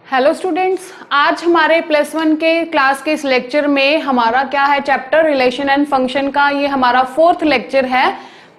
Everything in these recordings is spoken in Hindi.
हेलो स्टूडेंट्स, आज हमारे प्लस वन के क्लास के इस लेक्चर में हमारा क्या है, चैप्टर रिलेशन एंड फंक्शन का ये हमारा 4th लेक्चर है।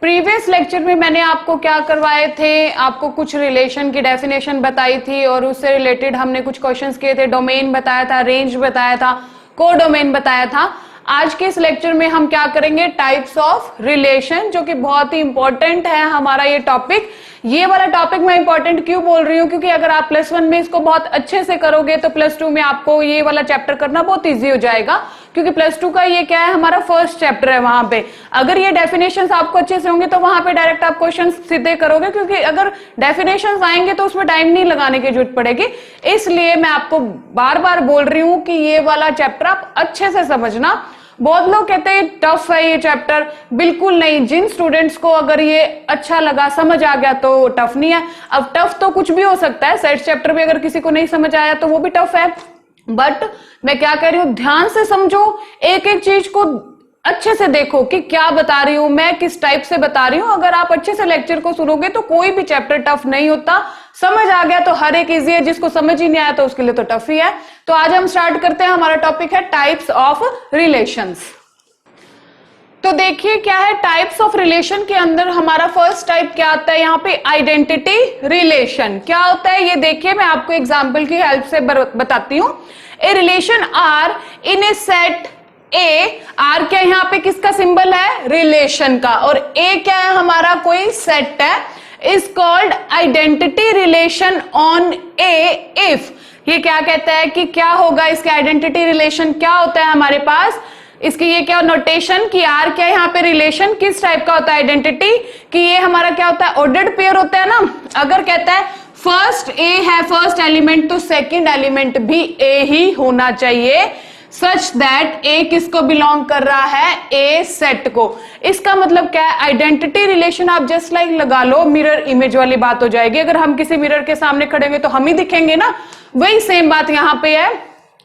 प्रीवियस लेक्चर में मैंने आपको क्या करवाए थे, आपको कुछ रिलेशन की डेफिनेशन बताई थी और उससे रिलेटेड हमने कुछ क्वेश्चंस किए थे। डोमेन बताया था, रेंज बताया था, कोडोमेन बताया था। आज के इस लेक्चर में हम क्या करेंगे, टाइप्स ऑफ रिलेशन, जो कि बहुत ही इंपॉर्टेंट है हमारा ये टॉपिक। ये वाला टॉपिक मैं इंपॉर्टेंट क्यों बोल रही हूँ, क्योंकि अगर आप प्लस वन में इसको बहुत अच्छे से करोगे तो प्लस टू में आपको ये वाला चैप्टर करना बहुत इजी हो जाएगा, क्योंकि प्लस टू का ये क्या है, हमारा फर्स्ट चैप्टर है। वहां पे अगर ये डेफिनेशंस आपको अच्छे से होंगे तो वहां पे डायरेक्ट आप क्वेश्चन सीधे करोगे, क्योंकि अगर डेफिनेशंस आएंगे तो उसमें टाइम नहीं लगाने की जरूरत पड़ेगी। इसलिए मैं आपको बार बार बोल रही हूँ कि ये वाला चैप्टर आप अच्छे से समझना। बहुत लोग कहते हैं टफ है ये चैप्टर, बिल्कुल नहीं। जिन स्टूडेंट्स को अगर ये अच्छा लगा, समझ आ गया, तो टफ नहीं है। अब टफ तो कुछ भी हो सकता है, सेट चैप्टर भी अगर किसी को नहीं समझ आया तो वो भी टफ है। बट मैं क्या कह रही हूं, ध्यान से समझो, एक एक चीज को अच्छे से देखो कि क्या बता रही हूं मैं, किस टाइप से बता रही हूं। अगर आप अच्छे से लेक्चर को सुनोगे तो कोई भी चैप्टर टफ नहीं होता। समझ आ गया तो हर एक इजी है, जिसको समझ ही नहीं आया तो उसके लिए तो टफ ही है। तो आज हम स्टार्ट करते हैं। हमारा टॉपिक है टाइप्स ऑफ रिलेशंस। तो देखिए क्या है, टाइप्स ऑफ रिलेशन के अंदर हमारा फर्स्ट टाइप क्या आता है, यहाँ पे आइडेंटिटी रिलेशन। क्या होता है ये देखिए, मैं आपको एग्जांपल की हेल्प से बताती हूँ। A relation R in a set A, R क्या यहाँ पे किसका सिंबल है, रिलेशन का, और ए क्या है, हमारा कोई सेट है, is called identity relation on A if. ये क्या कहता है कि क्या होगा, इसके आइडेंटिटी रिलेशन क्या होता है हमारे पास, इसकी ये क्या नोटेशन कि आर क्या यहाँ पे रिलेशन किस टाइप का होता है, आइडेंटिटी कि ये हमारा क्या होता है, ऑर्डर्ड पेयर होता है ना। अगर कहता है फर्स्ट ए है, फर्स्ट एलिमेंट, तो सेकंड एलिमेंट भी ए ही होना चाहिए, सच दैट ए किसको बिलोंग कर रहा है, ए सेट को। इसका मतलब क्या है, आइडेंटिटी रिलेशन आप जस्ट लाइक लगा लो, मिरर इमेज वाली बात हो जाएगी। अगर हम किसी मिरर के सामने खड़े हुए तो हम ही दिखेंगे ना, वही सेम बात यहां पे है।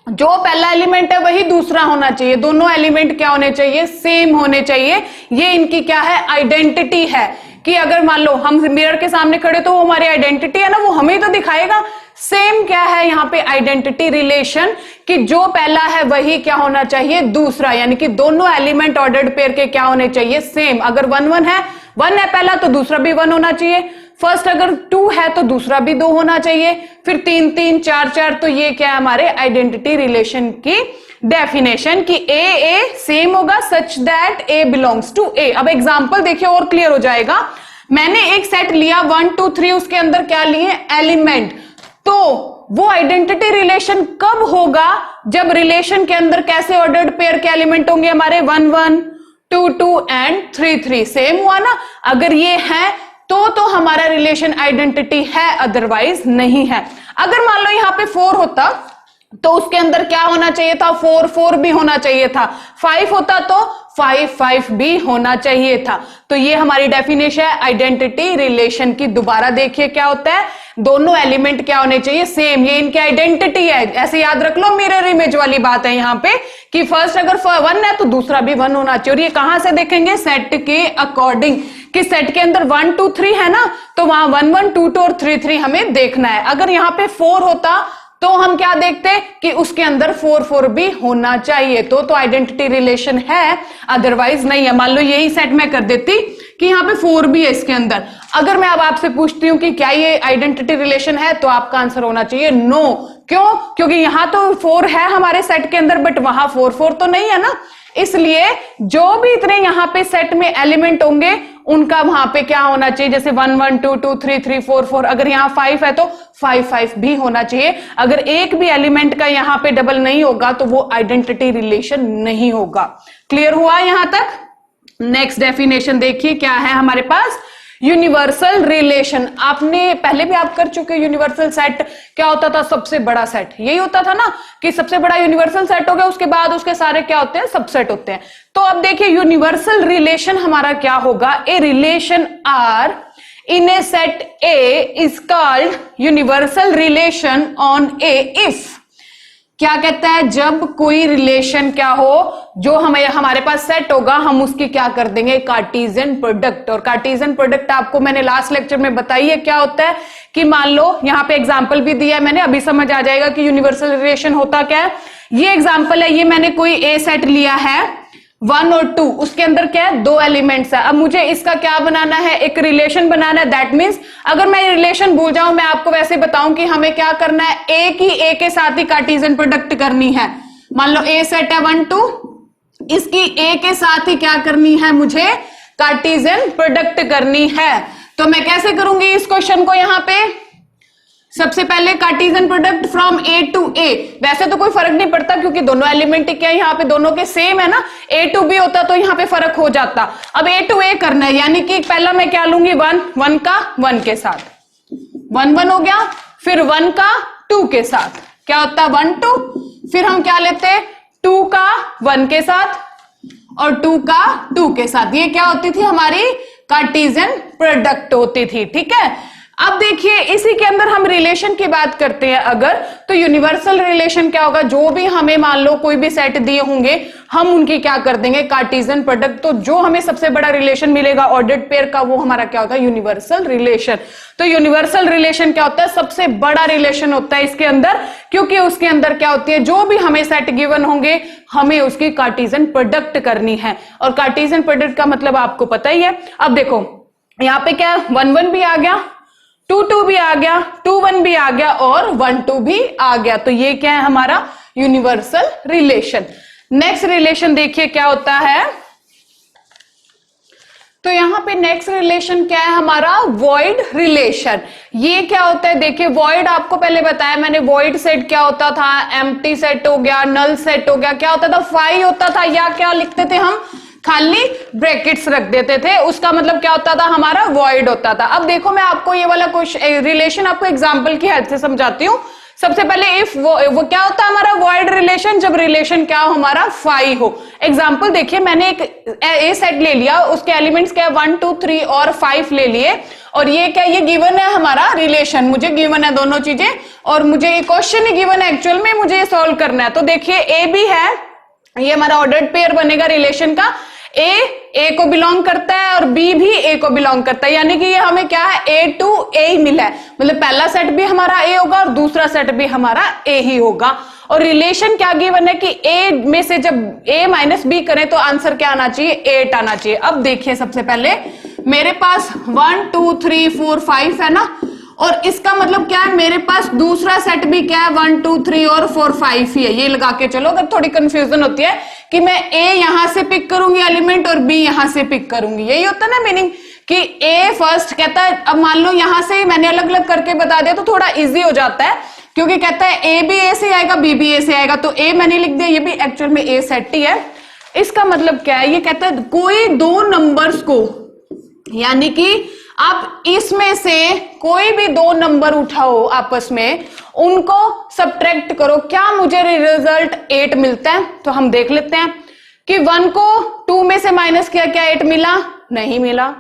जो पहला एलिमेंट है वही दूसरा होना चाहिए, दोनों एलिमेंट क्या होने चाहिए, सेम होने चाहिए। ये इनकी क्या है, आइडेंटिटी है। कि अगर मान लो हम मिरर के सामने खड़े तो वो हमारी आइडेंटिटी है ना, वो हमें तो दिखाएगा। सेम क्या है यहाँ पे आइडेंटिटी रिलेशन, कि जो पहला है वही क्या होना चाहिए, दूसरा, यानी कि दोनों एलिमेंट ऑर्डर्ड पेयर के क्या होने चाहिए, सेम। अगर 1 1 है, 1 है पहला तो दूसरा भी 1 होना चाहिए। फर्स्ट अगर 2 है तो दूसरा भी 2 होना चाहिए, फिर 3 3 4 4। तो ये क्या है हमारे आइडेंटिटी रिलेशन की डेफिनेशन, कि ए सेम होगा such that a belongs to A. अब एग्जांपल देखिए और क्लियर हो जाएगा। मैंने एक सेट लिया 1 2 3, उसके अंदर क्या लिए, एलिमेंट। तो वो आइडेंटिटी रिलेशन कब होगा, जब रिलेशन के अंदर कैसे ऑर्डर्ड पेयर के एलिमेंट होंगे हमारे, 1 1 2 2 एंड 3 3। सेम हुआ ना। अगर ये है तो हमारा रिलेशन आइडेंटिटी है, अदरवाइज नहीं है। अगर मान लो यहाँ पे 4 होता तो उसके अंदर क्या होना चाहिए था, 4 4 भी होना चाहिए था। 5 होता तो 5 5 भी होना चाहिए था। तो ये हमारी डेफिनेशन है आइडेंटिटी रिलेशन की। दोबारा देखिए क्या होता है, दोनों एलिमेंट क्या होने चाहिए, सेम। ये इनकी आइडेंटिटी है। ऐसे याद रख लो, मिरर इमेज वाली बात है यहाँ पे, कि फर्स्ट अगर 1 है तो दूसरा भी 1 होना चाहिए। और ये कहां से देखेंगे, सेट के अकॉर्डिंग, कि सेट के अंदर 1 2 3 है ना, तो वहां 1 1 2 2 और 3 3 हमें देखना है। अगर यहाँ पे 4 होता तो हम क्या देखते कि उसके अंदर 4 4 भी होना चाहिए। तो आइडेंटिटी रिलेशन है, अदरवाइज नहीं है। मान लो यही सेट मैं कर देती कि यहाँ पे 4 भी है इसके अंदर। अगर मैं अब आपसे पूछती हूँ कि क्या ये आइडेंटिटी रिलेशन है, तो आपका आंसर होना चाहिए नो। क्यों? क्योंकि यहां तो 4 है हमारे सेट के अंदर, बट वहां 4 4 तो नहीं है ना। इसलिए जो भी इतने यहां पे सेट में एलिमेंट होंगे उनका वहां पे क्या होना चाहिए, जैसे 1 1 2 2 3 3 4 4। अगर यहाँ 5 है तो 5 5 भी होना चाहिए। अगर एक भी एलिमेंट का यहाँ पे डबल नहीं होगा तो वो आइडेंटिटी रिलेशन नहीं होगा। क्लियर हुआ यहां तक? नेक्स्ट डेफिनेशन देखिए क्या है हमारे पास, यूनिवर्सल रिलेशन। आपने पहले भी आप कर चुके, यूनिवर्सल सेट क्या होता था, सबसे बड़ा सेट। यही होता था ना कि सबसे बड़ा यूनिवर्सल सेट हो गया, उसके बाद उसके सारे क्या होते हैं, सबसेट होते हैं। तो अब देखिए यूनिवर्सल रिलेशन हमारा क्या होगा, a relation R in a set A is called universal relation on A if. क्या कहता है, जब कोई रिलेशन क्या हो जो हमारे पास सेट होगा, हम उसकी क्या कर देंगे, कार्टेशियन प्रोडक्ट। और कार्टेशियन प्रोडक्ट आपको मैंने लास्ट लेक्चर में बताई है क्या होता है, कि मान लो यहाँ पे एग्जांपल भी दिया है मैंने, अभी समझ आ जाएगा कि यूनिवर्सल रिलेशन होता क्या है। ये एग्जांपल है, ये मैंने कोई ए सेट लिया है 1 और 2, उसके अंदर क्या है, 2 एलिमेंट्स है। अब मुझे इसका क्या बनाना है, एक रिलेशन बनाना है। दैट मीन्स अगर मैं रिलेशन भूल जाऊं, मैं आपको वैसे बताऊं कि हमें क्या करना है, ए की ए के साथ ही कार्टेशियन प्रोडक्ट करनी है। मान लो ए सेट है 1 2, इसकी ए के साथ ही क्या करनी है, मुझे कार्टेशियन प्रोडक्ट करनी है। तो मैं कैसे करूंगी इस क्वेश्चन को, यहां पे सबसे पहले Cartesian product from A to A. वैसे तो कोई फर्क नहीं पड़ता क्योंकि दोनों एलिमेंट क्या है, यहाँ पे दोनों के सेम है ना, ए टू बी होता तो यहाँ पे फर्क हो जाता। अब ए टू ए करना है, यानी कि पहला मैं क्या लूंगी, 1 1 का 1 के साथ 1 1 हो गया, फिर 1 का 2 के साथ क्या होता है 1 2, फिर हम क्या लेते 2 का 1 के साथ और 2 का 2 के साथ। ये क्या होती थी, हमारी कार्टेशियन प्रोडक्ट होती थी। ठीक है, अब देखिए इसी के अंदर हम रिलेशन की बात करते हैं अगर, तो यूनिवर्सल रिलेशन क्या होगा, जो भी हमें मान लो कोई भी सेट दिए होंगे, हम उनकी क्या कर देंगे, कार्टेशियन प्रोडक्ट। तो जो हमें सबसे बड़ा रिलेशन मिलेगा ऑर्डर्ड पेयर का, वो हमारा क्या होगा, यूनिवर्सल रिलेशन। तो यूनिवर्सल रिलेशन क्या होता है, सबसे बड़ा रिलेशन होता है इसके अंदर, क्योंकि उसके अंदर क्या होती है, जो भी हमें सेट गिवन होंगे, हमें उसकी कार्टेशियन प्रोडक्ट करनी है। और कार्टेशियन प्रोडक्ट का मतलब आपको पता ही है। अब देखो यहाँ पे क्या है, 1 1 भी आ गया, 2 2 भी आ गया, 2 1 भी आ गया और 1 2 भी आ गया। तो ये क्या है, हमारा यूनिवर्सल रिलेशन। नेक्स्ट रिलेशन देखिए क्या होता है, तो यहां पे नेक्स्ट रिलेशन क्या है, हमारा वॉइड रिलेशन। ये क्या होता है, देखिए वॉइड आपको पहले बताया मैंने, वॉइड सेट क्या होता था, एम्प्टी सेट हो गया, नल सेट हो गया, क्या होता था, फाई होता था, या क्या लिखते थे हम, खाली ब्रैकेट्स रख देते थे, उसका मतलब क्या होता था, हमारा वॉइड होता था। अब देखो मैं आपको ये वाला क्वेश्चन रिलेशन आपको एग्जांपल की हेल्प से समझाती हूँ। सबसे पहले इफ वो क्या होता है हमारा वॉइड रिलेशन, जब रिलेशन क्या हो, हमारा फाई हो। एग्जांपल देखिए, मैंने एक ए सेट ले लिया, उसके एलिमेंट्स क्या है 1 2 3 और 5 ले लिए, और ये क्या, ये गिवन है हमारा रिलेशन, मुझे गिवन है दोनों चीजें, और मुझे ये क्वेश्चन ही गिवन है एक्चुअल में, मुझे ये सॉल्व करना है। तो देखिए ए भी है, ये हमारा ऑर्डर्ड पेयर बनेगा रिलेशन का, ए को बिलोंग करता है और बी भी ए को बिलोंग करता है, यानी कि ये हमें क्या है, ए टू ए ही मिला है, मतलब पहला सेट भी हमारा ए होगा और दूसरा सेट भी हमारा ए ही होगा। और रिलेशन क्या गिवन है कि ए में से जब ए माइनस बी करें तो आंसर क्या आना चाहिए, 8 आना चाहिए। अब देखिए सबसे पहले मेरे पास 1 2 3 4 5 है ना, और इसका मतलब क्या है, मेरे पास दूसरा सेट भी क्या है 1 2 3 और 4 5 ही है। ये लगा के चलो, अगर थोड़ी कंफ्यूजन होती है कि मैं ए यहां से पिक करूंगी एलिमेंट और बी यहां से पिक करूंगी, यही होता है ना मीनिंग, कि ए फर्स्ट कहता है, अब मान लो यहां से मैंने अलग अलग करके बता दिया तो थोड़ा इजी हो जाता है, क्योंकि कहता है ए भी ए से आएगा, बी भी ए से आएगा, तो ए मैंने लिख दिया, ये भी एक्चुअल में ए सेट ही है। इसका मतलब क्या है, ये कहता है कोई 2 नंबर्स को, यानी कि आप इसमें से कोई भी 2 नंबर उठाओ आपस में, उनको सब्ट्रैक्ट करो, क्या मुझे रिजल्ट 8 मिलता है। तो हम देख लेते हैं कि 1 को 2 में से माइनस किया, क्या 8 मिला, नहीं मिला।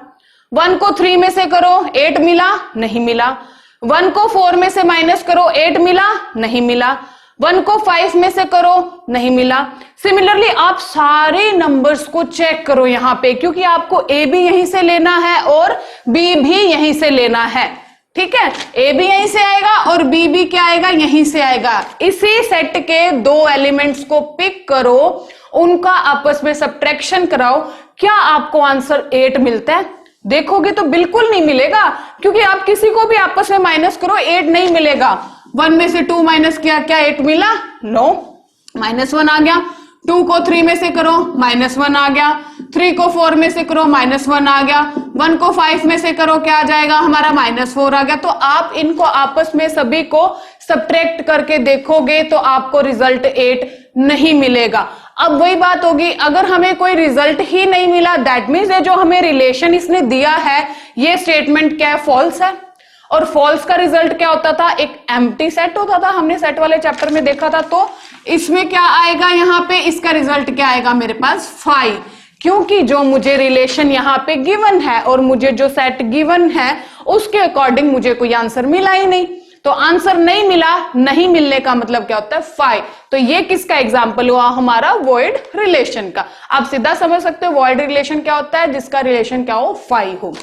1 को 3 में से करो 8 मिला, नहीं मिला। 1 को 4 में से माइनस करो 8 मिला, नहीं मिला। 1 को 5 में से करो, नहीं मिला। सिमिलरली आप सारे नंबर्स को चेक करो यहां पे, क्योंकि आपको ए भी यहीं से लेना है और बी भी यहीं से लेना है। ठीक है, ए भी यहीं से आएगा और बी भी क्या आएगा, यहीं से आएगा। इसी सेट के 2 एलिमेंट्स को पिक करो, उनका आपस में सब्ट्रैक्शन कराओ, क्या आपको आंसर 8 मिलता है। देखोगे तो बिल्कुल नहीं मिलेगा, क्योंकि आप किसी को भी आपस में माइनस करो 8 नहीं मिलेगा। 1 में से 2 माइनस किया, क्या 8 मिला, नो, -1 आ गया। 2 को 3 में से करो, -1 आ गया। 3 को 4 में से करो, -1 आ गया। 1 को 5 में से करो, क्या आ जाएगा हमारा, -4 आ गया। तो आप इनको आपस में सभी को सब्ट्रैक्ट करके देखोगे तो आपको रिजल्ट 8 नहीं मिलेगा। अब वही बात होगी, अगर हमें कोई रिजल्ट ही नहीं मिला, दैट मीन्स ये जो हमें रिलेशन इसने दिया है, ये स्टेटमेंट क्या है, फॉल्स है। और फॉल्स का रिजल्ट क्या होता था, एक एम्प्टी सेट होता था, हमने सेट वाले चैप्टर में देखा था। तो इसमें क्या आएगा, यहाँ पे इसका रिजल्ट क्या आएगा मेरे पास, 5, क्योंकि जो मुझे रिलेशन यहाँ पे गिवन है और मुझे जो सेट गिवन है उसके अकॉर्डिंग मुझे कोई आंसर मिला ही नहीं। तो आंसर नहीं मिला, नहीं मिलने का मतलब क्या होता है 5। तो ये किसका एग्जाम्पल हुआ, हमारा वॉइड रिलेशन का। आप सीधा समझ सकते हो वॉइड रिलेशन क्या होता है, जिसका रिलेशन क्या हो 5 हो।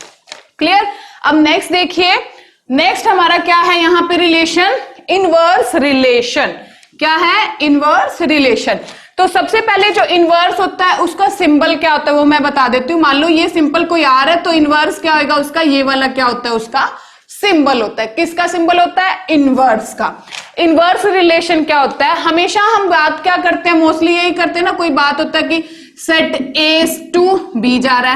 क्लियर। अब नेक्स्ट देखिए, नेक्स्ट हमारा क्या है यहाँ पे रिलेशन, इनवर्स रिलेशन। क्या है, इनवर्स रिलेशन। तो सबसे पहले जो इनवर्स होता है उसका सिंबल क्या होता है वो मैं बता देती हूँ। मान लो ये सिंपल कोई आर है तो इनवर्स क्या होगा उसका, ये वाला क्या होता है उसका सिंबल होता है। किसका सिंबल होता है, इनवर्स का। इनवर्स रिलेशन क्या होता है, हमेशा हम बात क्या करते हैं, मोस्टली यही करते हैं ना, कोई बात होता है कि सेट ए टू बी जा रहा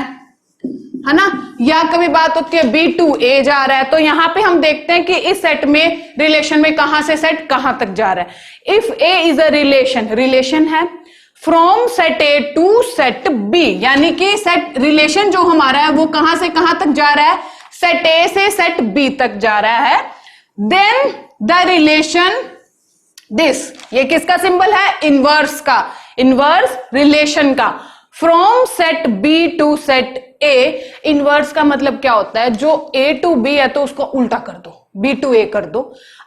है ना, या कभी बात होती है बी टू ए जा रहा है। तो यहां पे हम देखते हैं कि इस सेट में रिलेशन में कहां से सेट कहां तक जा रहा है। If A is a relation, relation है from set A to set B, यानी कि सेट रिलेशन जो हमारा है वो कहां से कहां तक जा रहा है, सेट ए से सेट बी तक जा रहा है। देन द रिलेशन दिस, ये किसका सिंबल है, इनवर्स का, इनवर्स रिलेशन का। From set B to set A, inverse का मतलब क्या होता है, जो ए टू बी है तो उसको उल्टा कर दो, बी टू ए कर दो।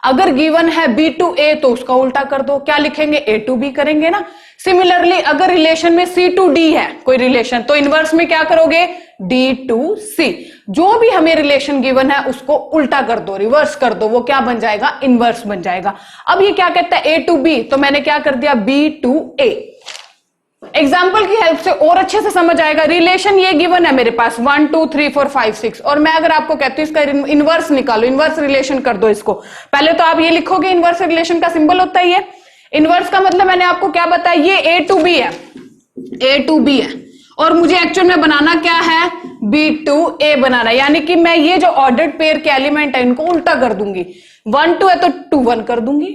अगर गिवन है बी टू ए तो उसका उल्टा कर दो, क्या लिखेंगे, ए टू बी करेंगे ना। सिमिलरली अगर रिलेशन में सी टू डी है कोई रिलेशन, तो इनवर्स में क्या करोगे, डी टू सी। जो भी हमें रिलेशन गिवन है उसको उल्टा कर दो, रिवर्स कर दो, वो क्या बन जाएगा, इनवर्स बन जाएगा। अब ये क्या कहता है, ए टू बी, तो मैंने क्या कर दिया, बी टू ए। एग्जाम्पल की हेल्प से और अच्छे से समझ आएगा। रिलेशन ये गिवन है मेरे पास 1 2 3 4 5 6, और मैं अगर आपको कहती हूँ इसका इनवर्स निकालो, इनवर्स रिलेशन कर दो इसको, पहले तो आप ये लिखोगे इनवर्स रिलेशन का सिंबल होता है ये। इनवर्स का मतलब मैंने आपको क्या बताया, ये ए टू बी है, ए टू बी है, और मुझे एक्चुअल में बनाना क्या है, बी टू ए बनाना है। यानी कि मैं ये जो ऑर्डर्ड पेयर के एलिमेंट है इनको उल्टा कर दूंगी। 1 2 है तो 2 1 कर दूंगी,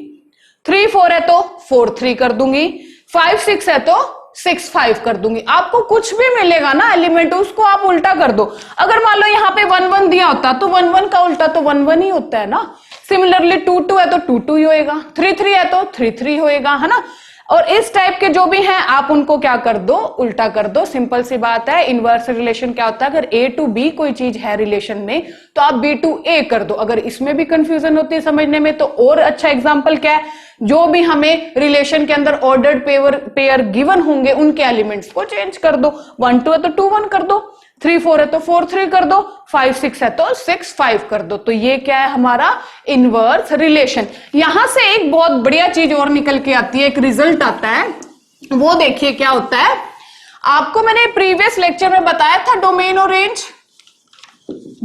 3 4 है तो 4 3 कर दूंगी, 5 6 है तो 6 5 कर दूंगी। आपको कुछ भी मिलेगा ना एलिमेंट, उसको आप उल्टा कर दो। अगर मान लो यहाँ पे 1 1 दिया होता तो 1 1 का उल्टा तो 1 1 ही होता है ना। सिमिलरली 2 2 है तो 2 2 ही होएगा, 3 3 है तो 3 3 होएगा, है ना। और इस टाइप के जो भी हैं आप उनको क्या कर दो, उल्टा कर दो। सिंपल सी बात है। इनवर्स रिलेशन क्या होता है, अगर ए टू बी कोई चीज है रिलेशन में तो आप बी टू ए कर दो। अगर इसमें भी कंफ्यूजन होती है समझने में तो और अच्छा एग्जांपल क्या है, जो भी हमें रिलेशन के अंदर ऑर्डर्ड पेयर गिवन होंगे उनके एलिमेंट्स को चेंज कर दो। 1 2 है तो 2 1 कर दो, 3 4 है तो 4 3 कर दो, 5 6 है तो 6 5 कर दो। तो ये क्या है हमारा इनवर्स रिलेशन। यहां से एक बहुत बढ़िया चीज और निकल के आती है, एक रिजल्ट आता है, वो देखिए क्या होता है। आपको मैंने प्रीवियस लेक्चर में बताया था डोमेन और रेंज,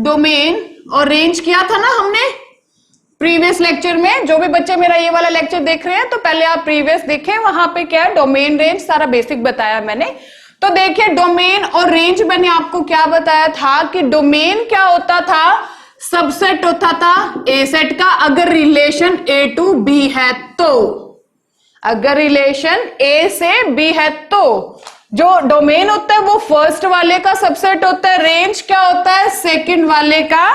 डोमेन और रेंज किया था ना हमने प्रीवियस लेक्चर में। जो भी बच्चे मेरा ये वाला लेक्चर देख रहे हैं तो पहले आप प्रीवियस देखें, वहां पे क्या है डोमेन रेंज सारा बेसिक बताया मैंने। तो देखिए डोमेन और रेंज मैंने आपको क्या बताया था कि डोमेन क्या होता था, सबसेट होता था ए सेट का अगर रिलेशन ए टू बी है तो। अगर रिलेशन ए से बी है तो जो डोमेन होता है वो फर्स्ट वाले का सबसेट होता है, रेंज क्या होता है सेकंड वाले का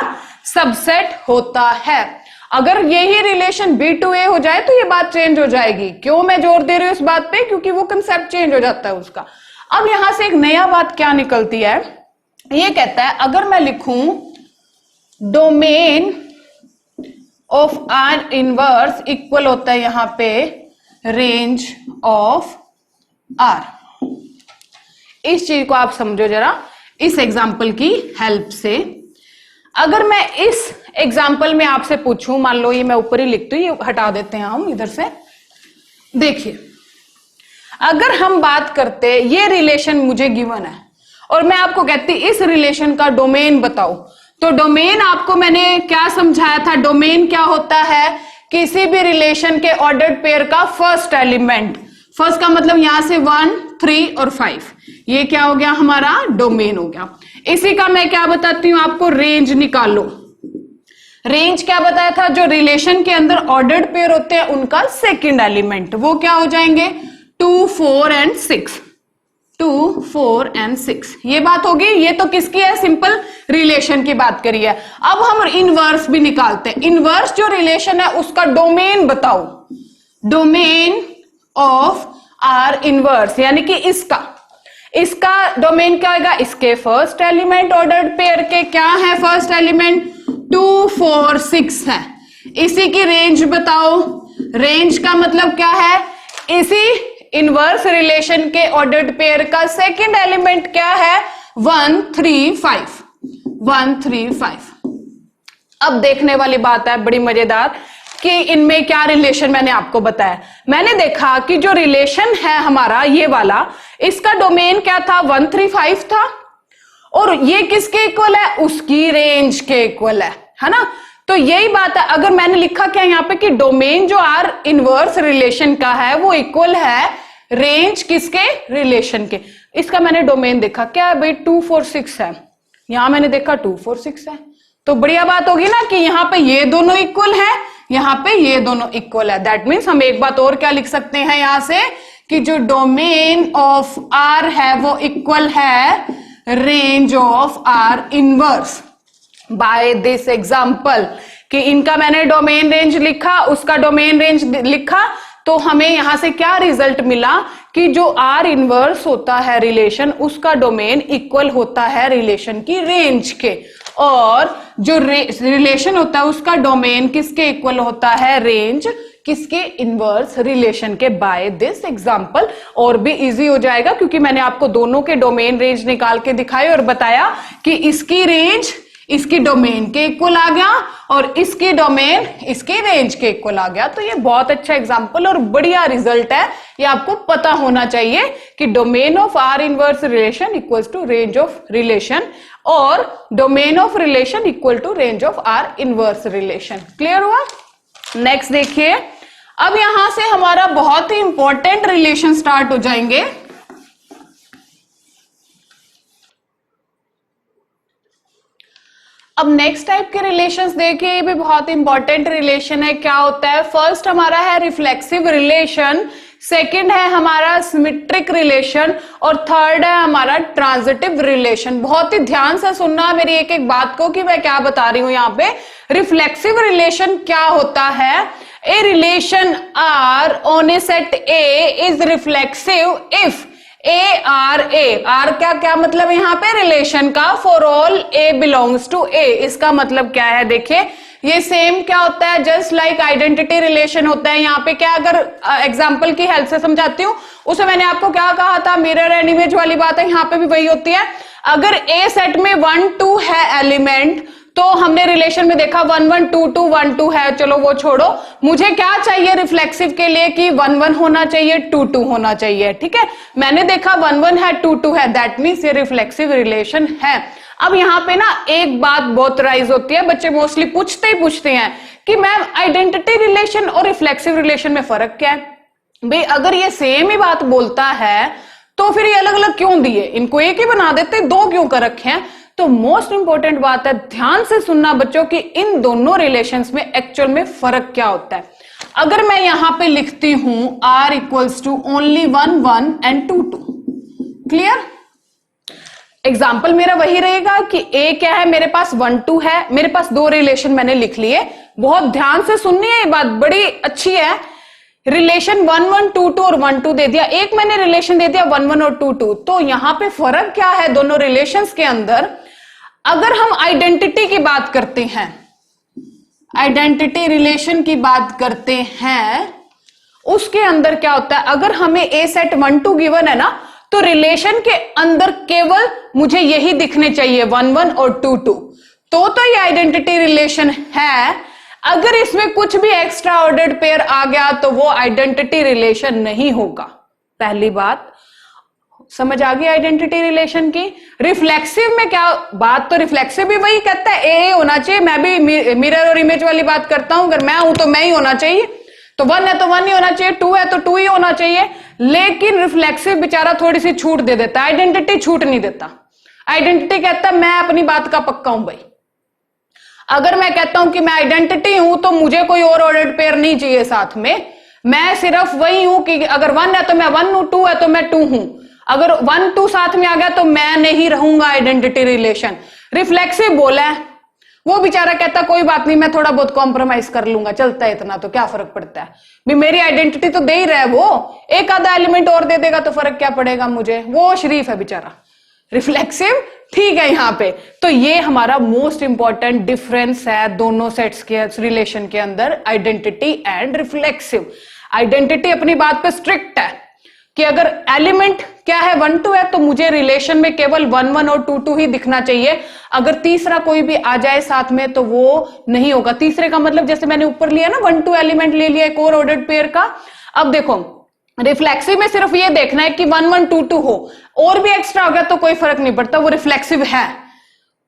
सबसेट होता है। अगर यही रिलेशन बी टू ए हो जाए तो ये बात चेंज हो जाएगी। क्यों मैं जोर दे रही हूं इस बात पे, क्योंकि वो कंसेप्ट चेंज हो जाता है उसका। अब यहां से एक नया बात क्या निकलती है, ये कहता है अगर मैं लिखूं domain of R inverse equal होता है यहां पे रेंज ऑफ आर। इस चीज को आप समझो जरा इस एग्जाम्पल की हेल्प से। अगर मैं इस एग्जाम्पल में आपसे पूछूं, मान लो ये मैं ऊपर ही लिखती हूं, ये हटा देते हैं हम इधर से। देखिए अगर हम बात करते, ये रिलेशन मुझे गिवन है और मैं आपको कहती इस रिलेशन का डोमेन बताओ, तो डोमेन आपको मैंने क्या समझाया था, डोमेन क्या होता है किसी भी रिलेशन के ऑर्डर्ड पेयर का फर्स्ट एलिमेंट। फर्स्ट का मतलब यहां से 1 3 और 5, ये क्या हो गया हमारा डोमेन हो गया। इसी का मैं क्या बताती हूं आपको, रेंज निकालो। रेंज क्या बताया था, जो रिलेशन के अंदर ऑर्डर्ड पेयर होते हैं उनका सेकंड एलिमेंट, वो क्या हो जाएंगे 2 4 एंड 6, 2 4 एंड 6। ये बात होगी। ये तो किसकी है, सिंपल रिलेशन की बात करी है। अब हम इनवर्स भी निकालते हैं। इनवर्स जो रिलेशन है उसका डोमेन बताओ, डोमेन ऑफ आर इनवर्स, यानी कि इसका डोमेन क्या होगा, इसके फर्स्ट एलिमेंट ऑर्डर्ड पेयर के क्या है फर्स्ट एलिमेंट 2 4 6 है। इसी की रेंज बताओ। रेंज का मतलब क्या है, इसी इनवर्स रिलेशन के ऑर्डर्ड पेयर का सेकंड एलिमेंट क्या है, 1 3 5, 1 3 5। अब देखने वाली बात है बड़ी मजेदार कि इनमें क्या रिलेशन मैंने आपको बताया। मैंने देखा कि जो रिलेशन है हमारा ये वाला, इसका डोमेन क्या था, 1 3 5 था, और ये किसके इक्वल है, उसकी रेंज के इक्वल है ना। तो यही बात है, अगर मैंने लिखा क्या यहाँ पे कि डोमेन जो आर इनवर्स रिलेशन का है वो इक्वल है रेंज किसके, रिलेशन के। इसका मैंने डोमेन देखा क्या है भाई, 2 4 6 है, यहां मैंने देखा 2 4 6 है, तो बढ़िया बात होगी ना कि यहाँ पे ये दोनों इक्वल है, यहाँ पे ये दोनों इक्वल है। दैट मीन्स हम एक बात और क्या लिख सकते हैं यहां से कि जो डोमेन ऑफ आर है वो इक्वल है range of R inverse. By this example कि इनका मैंने डोमेन रेंज लिखा, उसका डोमेन रेंज लिखा, तो हमें यहां से क्या रिजल्ट मिला कि जो आर इनवर्स होता है रिलेशन, उसका डोमेन इक्वल होता है रिलेशन की रेंज के, और जो रिलेशन होता है उसका डोमेन किसके इक्वल होता है, रेंज किसके, इनवर्स रिलेशन के। बाय दिस एग्जांपल और भी इजी हो जाएगा क्योंकि मैंने आपको दोनों के डोमेन रेंज निकाल के दिखाए और बताया कि इसकी रेंज इसकी डोमेन के इक्वल आ गया और इसकी डोमेन इसकी रेंज के इक्वल आ गया। तो ये बहुत अच्छा एग्जांपल और बढ़िया रिजल्ट है, ये आपको पता होना चाहिए कि domain of R inverse relation equals to range of relation और domain of relation equal to range of R inverse relation. Clear हुआ? नेक्स्ट देखिए, अब यहां से हमारा बहुत ही इंपॉर्टेंट रिलेशन स्टार्ट हो जाएंगे। अब नेक्स्ट टाइप के रिलेशंस देखिए, ये भी बहुत इंपॉर्टेंट रिलेशन है। क्या होता है, फर्स्ट हमारा है रिफ्लेक्सिव रिलेशन, सेकंड है हमारा सिमेट्रिक रिलेशन और थर्ड है हमारा ट्रांजिटिव रिलेशन। बहुत ही ध्यान से सुनना मेरी एक एक बात को कि मैं क्या बता रही हूं यहाँ पे। रिफ्लेक्सिव रिलेशन क्या होता है, a relation R on a set A is reflexive if a R a, R क्या मतलब यहाँ पे रिलेशन का, for all a belongs to A. इसका मतलब क्या है, देखिए ये सेम क्या होता है, जस्ट लाइक आइडेंटिटी रिलेशन होता है। यहाँ पे क्या, अगर एग्जांपल की हेल्प से समझाती हूँ, उसे मैंने आपको क्या कहा था, मिरर एंड इमेज वाली बात है, यहाँ पे भी वही होती है। अगर ए सेट में 1 2 है एलिमेंट, तो हमने रिलेशन में देखा 1 1 2 2 1 2 है, चलो वो छोड़ो, मुझे क्या चाहिए रिफ्लेक्सिव के लिए कि 1 1 होना चाहिए, 2 2 होना चाहिए। ठीक है, मैंने देखा 1 1 है 2 2 है, दैट मीन्स ये रिफ्लेक्सिव रिलेशन है। अब यहाँ पे ना एक बात बहुत राइज होती है, बच्चे मोस्टली पूछते हैं कि मैम आइडेंटिटी रिलेशन और रिफ्लेक्सिव रिलेशन में फर्क क्या है। भाई अगर ये सेम ही बात बोलता है तो फिर ये अलग अलग क्यों दिए, इनको एक ही बना देते, दो क्यों कर रखे हैं। तो मोस्ट इंपॉर्टेंट बात है, ध्यान से सुनना बच्चों कि इन दोनों रिलेशंस में एक्चुअल में फर्क क्या होता है। अगर मैं यहां पे लिखती हूं R equals to only 1 1 and 2 2, clear, example मेरा वही रहेगा कि ए क्या है, मेरे पास 1 2 है, मेरे पास दो रिलेशन मैंने लिख लिए। बहुत ध्यान से सुननी है, ये बात बड़ी अच्छी है। रिलेशन 1 1 2 2 और 1 2 दे दिया, एक मैंने रिलेशन दे दिया 1 1 और 2 2। तो यहां पे फर्क क्या है दोनों रिलेशंस के अंदर। अगर हम आइडेंटिटी की बात करते हैं, आइडेंटिटी रिलेशन की बात करते हैं, उसके अंदर क्या होता है, अगर हमें ए सेट 1 2 गिवन है ना, तो रिलेशन के अंदर केवल मुझे यही दिखने चाहिए 1 1 और 2 2, तो ये आइडेंटिटी रिलेशन है। अगर इसमें कुछ भी एक्स्ट्रा ऑर्डर्ड पेयर आ गया तो वो आइडेंटिटी रिलेशन नहीं होगा। पहली बात समझ आ गई आइडेंटिटी रिलेशन की। रिफ्लेक्सिव में क्या बात, तो रिफ्लेक्सिव भी वही कहता है ए होना चाहिए, मैं भी मिरर और इमेज वाली बात करता हूं, अगर मैं हूं तो मैं ही होना चाहिए, तो 1 है तो 1 ही होना चाहिए, 2 है तो 2 ही होना चाहिए। लेकिन रिफ्लेक्सिव बेचारा थोड़ी सी छूट दे देता है, आइडेंटिटी छूट नहीं देता। आइडेंटिटी कहता है मैं अपनी बात का पक्का हूं भाई, अगर मैं कहता हूं कि मैं आइडेंटिटी हूं तो मुझे कोई और ऑर्डर्ड पेयर नहीं चाहिए साथ में, मैं सिर्फ वही हूं कि अगर 1 है तो मैं 1 हूं, 2 है तो मैं 2 हूं, अगर 1 2 साथ में आ गया तो मैं नहीं रहूंगा आइडेंटिटी रिलेशन। रिफ्लेक्सिव बोला है, वो बेचारा कहता कोई बात नहीं, मैं थोड़ा बहुत कॉम्प्रोमाइज कर लूंगा, चलता है इतना तो क्या फर्क पड़ता है, भी मेरी आइडेंटिटी तो दे ही रहा है, वो एक आधा एलिमेंट और दे देगा तो फर्क क्या पड़ेगा मुझे, वो शरीफ है बेचारा। रिफ्लेक्सिव, ठीक है यहाँ पे। तो ये हमारा मोस्ट इंपॉर्टेंट डिफरेंस है दोनों सेट्स के रिलेशन के अंदर, आइडेंटिटी एंड रिफ्लेक्सिव। आइडेंटिटी अपनी बात पे स्ट्रिक्ट है कि अगर एलिमेंट क्या है 1 2 है तो मुझे रिलेशन में केवल 1 1 और 2 2 ही दिखना चाहिए। अगर तीसरा कोई भी आ जाए साथ में तो वो नहीं होगा। तीसरे का मतलब जैसे मैंने ऊपर लिया ना 1 2 एलिमेंट ले लिया एक और ऑर्डर्ड पेयर का। अब देखो रिफ्लेक्सिव में सिर्फ ये देखना है कि 1 1 2 2 हो, और भी एक्स्ट्रा हो गया तो कोई फर्क नहीं पड़ता, वो रिफ्लेक्सिव है,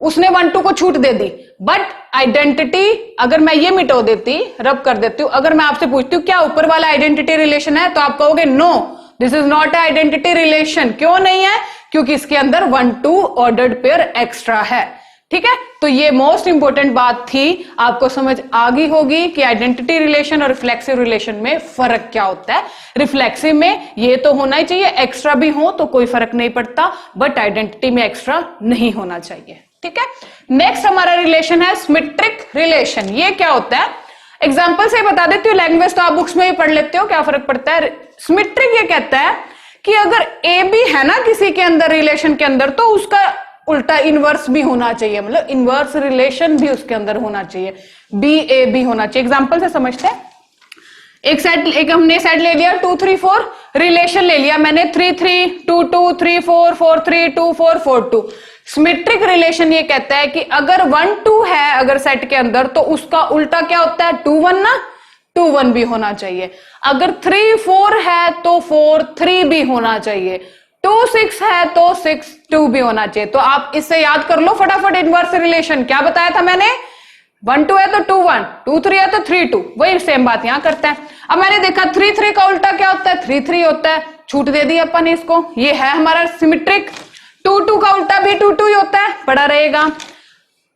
उसने 1 2 को छूट दे दी। बट आइडेंटिटी अगर मैं ये मिटो देती, रब कर देती हूं, अगर मैं आपसे पूछती हूँ क्या ऊपर वाला आइडेंटिटी रिलेशन है, तो आप कहोगे no this is not identity relation. क्यों नहीं है? क्योंकि इसके अंदर 1 2 ऑर्डर्ड पेयर एक्स्ट्रा है। ठीक है, तो ये मोस्ट इंपॉर्टेंट बात थी, आपको समझ आ गई होगी कि आइडेंटिटी रिलेशन और रिफ्लेक्सिव रिलेशन में फर्क क्या होता है। रिफ्लेक्सिव में ये तो होना ही चाहिए, एक्स्ट्रा भी हो तो कोई फर्क नहीं पड़ता, बट आइडेंटिटी में एक्स्ट्रा नहीं होना चाहिए। ठीक है, नेक्स्ट हमारा रिलेशन है सिमेट्रिक रिलेशन। ये क्या होता है, एग्जाम्पल से बता देती हूँ, लैंग्वेज तो आप बुक्स में भी पढ़ लेते हो, क्या फर्क पड़ता है। सिमेट्रिक ये कहता है कि अगर ए बी है ना किसी के अंदर रिलेशन के अंदर, तो उसका उल्टा इनवर्स भी होना चाहिए, मतलब इनवर्स रिलेशन भी उसके अंदर होना चाहिए, बी ए बी होना चाहिए। एग्जाम्पल से समझते हैं, एक सेट, एक हमने सेट ले लिया 2 3 4, रिलेशन ले लिया मैंने 3 3 2 2 3 4 4 3 2 4 4 2। सिमेट्रिक रिलेशन ये कहता है कि अगर 1 2 है अगर सेट के अंदर, तो उसका उल्टा क्या होता है 2 1 ना, 2 1 भी होना चाहिए। अगर 3 4 है तो 4 3 भी होना चाहिए, 2 6 है तो 6 2 भी होना चाहिए। तो आप इससे याद कर लो फटाफट इनवर्स रिलेशन। क्या बताया था मैंने, 1 2 है तो 2 1, 2 3 है तो 3 2, वही सेम बात यहां करता है। अब मैंने देखा 3 3 का उल्टा क्या होता है, 3 3 होता है, छूट दे दी अपन इसको, ये है हमारा सिमेट्रिक। 2 2 का उल्टा भी 2 2 ही होता है, पड़ा रहेगा।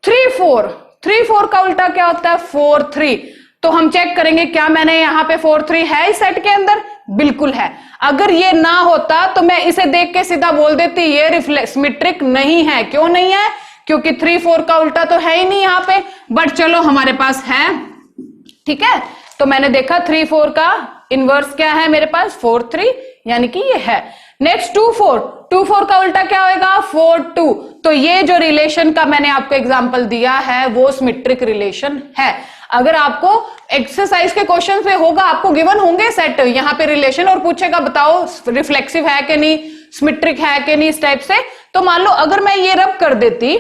3 4 का उल्टा क्या होता है 4 3। तो हम चेक करेंगे क्या मैंने यहाँ पे 4 3 है इस सेट के अंदर, बिल्कुल है। अगर ये ना होता तो मैं इसे देख के सीधा बोल देती ये सिमेट्रिक नहीं है। क्यों नहीं है, क्योंकि 3 4 का उल्टा तो है ही नहीं यहाँ पे, बट चलो हमारे पास है। ठीक है, तो मैंने देखा 3 4 का इनवर्स क्या है मेरे पास 4 3, यानी कि ये है। नेक्स्ट 2 4 का उल्टा क्या होगा 4 2। तो ये जो रिलेशन का मैंने आपको एग्जांपल दिया है वो सिमेट्रिक रिलेशन है। अगर आपको एक्सरसाइज के क्वेश्चन में होगा, आपको गिवन होंगे सेट यहाँ पे रिलेशन, और पूछेगा बताओ रिफ्लेक्सिव है कि नहीं, सिमेट्रिक है कि नहीं, इस टाइप से। तो मान लो अगर मैं ये रब कर देती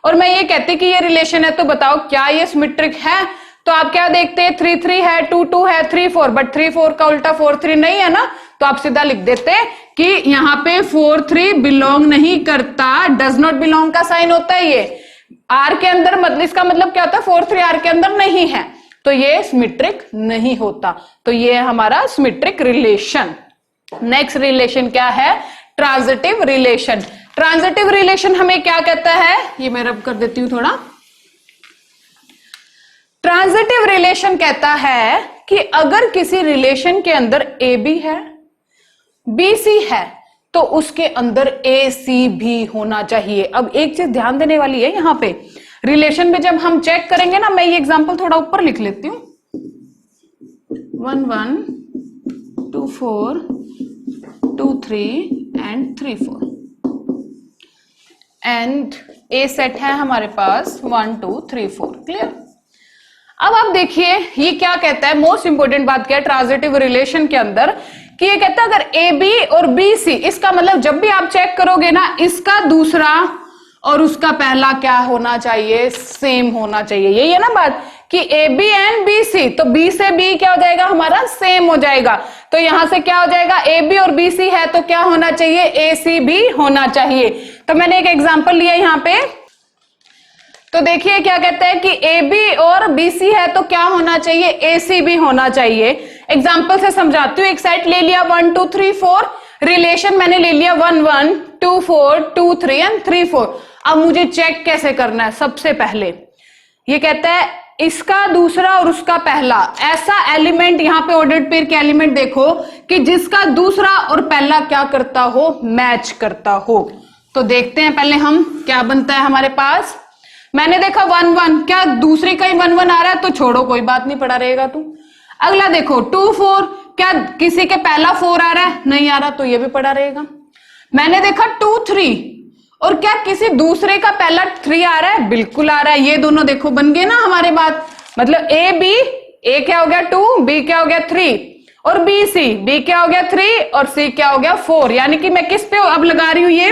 और मैं ये कहती कि ये रिलेशन है, तो बताओ क्या ये सिमेट्रिक है। तो आप क्या देखते हैं 3 3 है, 2 2 है, 3 4, बट 3 4 का उल्टा 4 3 नहीं है ना, तो आप सीधा लिख देते कि यहाँ पे 4 3 बिलोंग नहीं करता, डज नॉट बिलोंग का साइन होता है ये आर के अंदर, मतलब इसका मतलब क्या होता है 4 3 आर के अंदर नहीं है, तो ये सिमेट्रिक नहीं होता। तो ये हमारा सिमेट्रिक रिलेशन। नेक्स्ट रिलेशन क्या है, ट्रांजिटिव रिलेशन। ट्रांजिटिव रिलेशन हमें क्या कहता है, ये मैं रब कर देती हूं थोड़ा। ट्रांजिटिव रिलेशन कहता है कि अगर किसी रिलेशन के अंदर ए बी है, बी सी है, तो उसके अंदर ए सी भी होना चाहिए। अब एक चीज ध्यान देने वाली है यहां पे, रिलेशन में जब हम चेक करेंगे ना, मैं ये एग्जांपल थोड़ा ऊपर लिख लेती हूं, 1 1 2 4 2 3 एंड 3 4, एंड ए सेट है हमारे पास 1 2 3 4। क्लियर। अब आप देखिए ये क्या कहता है, मोस्ट इंपोर्टेंट बात क्या है ट्रांजिटिव रिलेशन के अंदर, कि ये कहता है अगर ए बी और बी सी, इसका मतलब जब भी आप चेक करोगे ना, इसका दूसरा और उसका पहला क्या होना चाहिए, सेम होना चाहिए। यही है ना बात कि A B and B C, तो बी से बी क्या हो जाएगा हमारा सेम हो जाएगा। तो यहां से क्या हो जाएगा, ए बी और बी सी है तो क्या होना चाहिए, ए सी भी होना चाहिए। तो मैंने एक एग्जांपल लिया यहां पे, तो देखिए क्या कहते हैं कि ए बी और बी सी है तो क्या होना चाहिए, ए सी भी होना चाहिए। एग्जाम्पल से समझाती हूँ, एक सेट ले लिया 1 2 3 4, रिलेशन मैंने ले लिया 1 1 2 4 2 3 एंड 3 4। अब मुझे चेक कैसे करना है, सबसे पहले ये कहता है इसका दूसरा और उसका पहला, ऐसा एलिमेंट यहां पे ऑर्डर्ड पेयर के एलिमेंट देखो कि जिसका दूसरा और पहला क्या करता हो, मैच करता हो। तो देखते हैं पहले हम क्या बनता है हमारे पास। मैंने देखा 1 1, क्या दूसरी का ही 1 1 आ रहा है, तो छोड़ो कोई बात नहीं, पड़ा रहेगा तू। अगला देखो 2 4, क्या किसी के पहला 4 आ रहा है, नहीं आ रहा, तो ये भी पड़ा रहेगा। मैंने देखा 2 3, और क्या किसी दूसरे का पहला 3 आ रहा है? बिल्कुल आ रहा है। ये दोनों देखो बन गए ना हमारे बात, मतलब ए बी, ए क्या हो गया 2, बी क्या हो गया 3, और बी सी, बी क्या हो गया 3 और सी क्या हो गया 4। यानी कि मैं किस पे अब लगा रही हूं, ये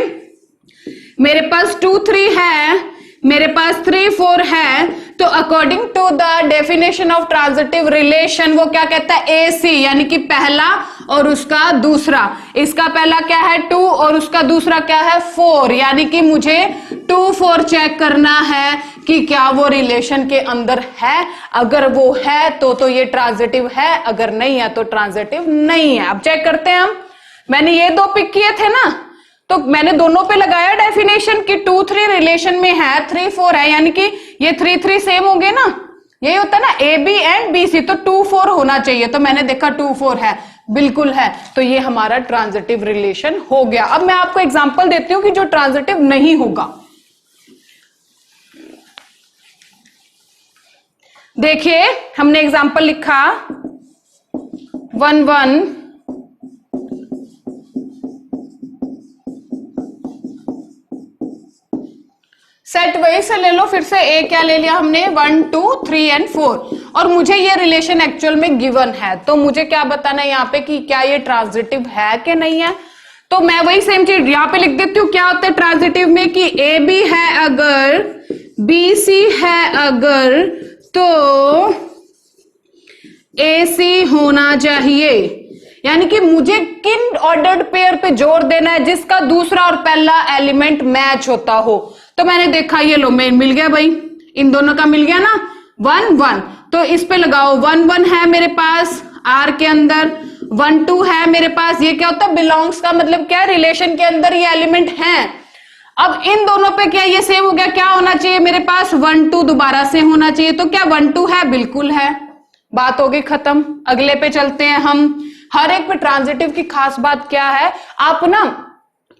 मेरे पास 2 3 है, मेरे पास 3 4 है, तो according to the definition of transitive relation वो क्या कहता है? ए सी, यानी कि पहला और उसका दूसरा। इसका पहला क्या है 2 और उसका दूसरा क्या है 4, यानी कि मुझे 2 4 चेक करना है कि क्या वो रिलेशन के अंदर है। अगर वो है तो ये ट्रांजिटिव है, अगर नहीं है तो ट्रांजिटिव नहीं है। अब चेक करते हैं हम। मैंने ये 2 पिक किए थे ना, तो मैंने दोनों पे लगाया डेफिनेशन कि 2 3 रिलेशन में है, 3 4 है, यानी कि ये 3 3 सेम हो गए ना। यही होता है ना A B and B C, तो 2 4 होना चाहिए। तो मैंने देखा 2 4 है, बिल्कुल है, तो ये हमारा ट्रांजिटिव रिलेशन हो गया। अब मैं आपको एग्जांपल देती हूं कि जो ट्रांजिटिव नहीं होगा। देखिए हमने एग्जांपल लिखा 1 1 सेट वही से ले लो, फिर से ए क्या ले लिया हमने 1 2 3 एंड 4, और मुझे ये रिलेशन एक्चुअल में गिवन है, तो मुझे क्या बताना है यहाँ पे कि क्या ये ट्रांजिटिव है कि नहीं है। तो मैं वही सेम चीज यहाँ पे लिख देती हूँ। क्या होता है ट्रांजिटिव में कि ए बी है अगर, बी सी है अगर, तो ए सी होना चाहिए। यानी कि मुझे किन ऑर्डर्ड पेयर पे जोर देना है? जिसका दूसरा और पहला एलिमेंट मैच होता हो। तो मैंने देखा ये लो मिल गया भाई, इन दोनों का मिल गया ना 1 1, तो इस पे लगाओ 1 1 है मेरे पास आर के अंदर, 1 2 है मेरे पास। ये क्या होता है? बिलोंग्स का मतलब क्या है? रिलेशन के अंदर ये एलिमेंट है। अब इन दोनों पे क्या ये सेम हो गया? क्या होना चाहिए मेरे पास? 1 2 दोबारा से होना चाहिए। तो क्या 1 2 है? बिल्कुल है, बात हो गई खत्म। अगले पे चलते हैं हम। हर एक पे ट्रांजिटिव की खास बात क्या है, आप ना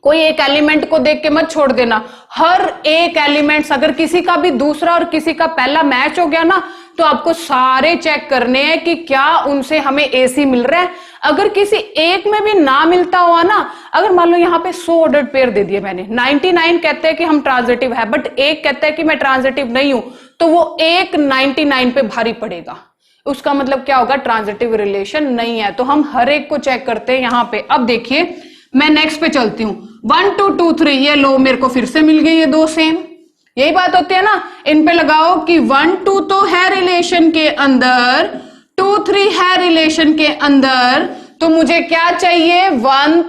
कोई एक एलिमेंट को देख के मत छोड़ देना। हर एक एलिमेंट्स अगर किसी का भी दूसरा और किसी का पहला मैच हो गया ना, तो आपको सारे चेक करने हैं कि क्या उनसे हमें एसी मिल रहा है। अगर किसी एक में भी ना मिलता हुआ ना, अगर मान लो यहाँ पे 100 ऑर्डर्ड पेयर दे दिए मैंने, 99 कहते हैं कि हम ट्रांजिटिव है, बट एक कहता है कि मैं ट्रांजिटिव नहीं हूं, तो वो एक 99 पे भारी पड़ेगा। उसका मतलब क्या होगा? ट्रांजिटिव रिलेशन नहीं है। तो हम हर एक को चेक करते हैं यहाँ पे। अब देखिए मैं नेक्स्ट पे चलती हूँ। 1 2 2 3, ये लो मेरे को फिर से मिल गई ये 2 सेम। यही बात होती है ना, इन पे लगाओ कि 1 2 तो है रिलेशन के अंदर, 2 3 है रिलेशन के अंदर, तो मुझे क्या चाहिए? 1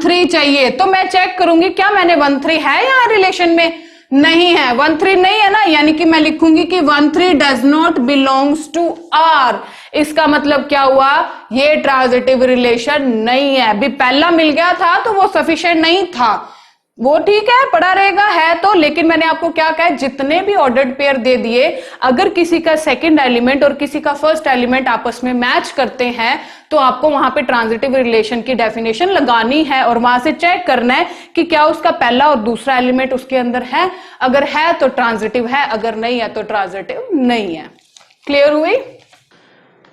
3 चाहिए। तो मैं चेक करूंगी क्या मैंने 1 3 है यहाँ रिलेशन में? नहीं है, 1 3 नहीं है ना, यानी कि मैं लिखूंगी कि 1 3 does not belongs to R. इसका मतलब क्या हुआ? ये ट्रांजिटिव रिलेशन नहीं है। अभी पहला मिल गया था तो वो सफिशिएंट नहीं था, वो ठीक है पड़ा रहेगा है तो, लेकिन मैंने आपको क्या कहा, जितने भी ऑर्डर्ड पेयर दे दिए, अगर किसी का सेकंड एलिमेंट और किसी का फर्स्ट एलिमेंट आपस में मैच करते हैं, तो आपको वहां पे ट्रांजिटिव रिलेशन की डेफिनेशन लगानी है और वहां से चेक करना है कि क्या उसका पहला और दूसरा एलिमेंट उसके अंदर है। अगर है तो ट्रांजिटिव है, अगर नहीं है तो ट्रांजिटिव नहीं है। क्लियर हुई?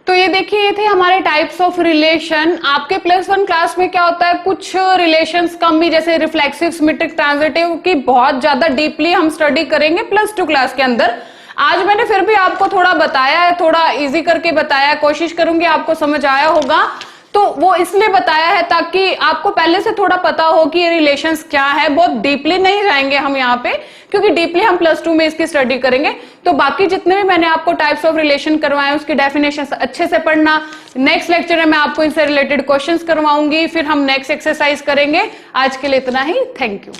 तो ये देखिए, ये थे हमारे टाइप्स ऑफ रिलेशन। आपके +1 क्लास में क्या होता है, कुछ रिलेशंस कम भी, जैसे रिफ्लेक्सिव, सिमेट्रिक, ट्रांजिटिव की बहुत ज्यादा डीपली हम स्टडी करेंगे +2 क्लास के अंदर। आज मैंने फिर भी आपको थोड़ा बताया है, थोड़ा इजी करके बताया, कोशिश करूंगी आपको समझ आया होगा। तो वो इसलिए बताया है ताकि आपको पहले से थोड़ा पता हो कि ये रिलेशंस क्या है। बहुत डीपली नहीं जाएंगे हम यहाँ पे, क्योंकि डीपली हम +2 में इसकी स्टडी करेंगे। तो बाकी जितने भी मैंने आपको टाइप्स ऑफ रिलेशन करवाए उसकी डेफिनेशन अच्छे से पढ़ना। नेक्स्ट लेक्चर में मैं आपको इनसे रिलेटेड क्वेश्चंस करवाऊंगी, फिर हम नेक्स्ट एक्सरसाइज करेंगे। आज के लिए इतना ही, थैंक यू।